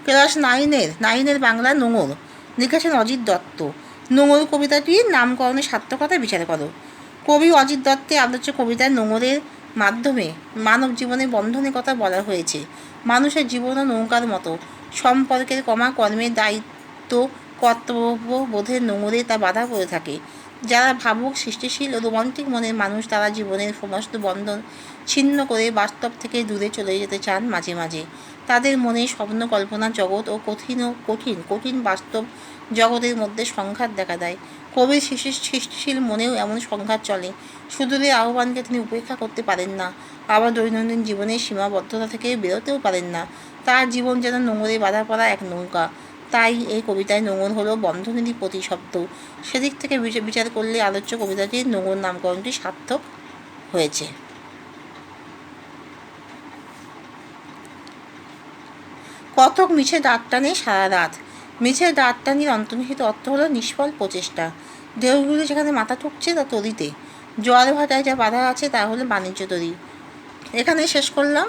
Class নাইনের বাংলা নোঙর, লিখেছেন অজিত দত্ত। নোঙর কবিতাটির নামকরণের সার্থকতা বিচার করো। কবি অজিত দত্তের আলোচ্য কবিতায় নোঙরের মাধ্যমে মানব জীবনের বন্ধনের কথা বলা হয়েছে। মানুষের জীবনও নৌকার মতো, সম্পর্কের কর্মের দায়িত্ব কর্তব্যবোধের নোঙরে তা বাধা পড়ে থাকে। যারা ভাবুক, সৃষ্টিশীল ও রোমান্টিক মনের মানুষ, তারা জীবনের সমস্ত বন্ধন ছিন্ন করে বাস্তব থেকে দূরে চলে যেতে চান মাঝে মাঝে। তাদের মনে স্বপ্ন কল্পনার জগৎ ও কঠিন বাস্তব জগতের মধ্যে সংঘাত দেখা দেয়। কবির সৃষ্টিশীল মনেও এমন সংঘাত চলে। সুদূরের আহ্বানকে তিনি উপেক্ষা করতে পারেন না, আবার দৈনন্দিন জীবনের সীমাবদ্ধতা থেকে বেরোতেও পারেন না। তার জীবন যেন নোঙরে বাঁধা পড়া এক নৌকা। তাই এই কবিতায় নোঙর হলো বন্ধনেরই প্রতিশব্দ। সেদিক থেকে বিচার করলে আলোচ্য কবিতাটির নোঙর নামকরণটি সার্থক হয়েছে। কতক মিছে দাঁত টানে সারা রাত। মিছে দাঁত টানির অন্তর্নিহিত অর্থ হলো নিষ্ফল প্রচেষ্টা। ঢেউগুলি যেখানে মাথা ঠুকছে তা তরিতে, জোয়ার ভাটায় যা বাধা আছে তা হলো বাণিজ্য তরি। এখানে শেষ করলাম।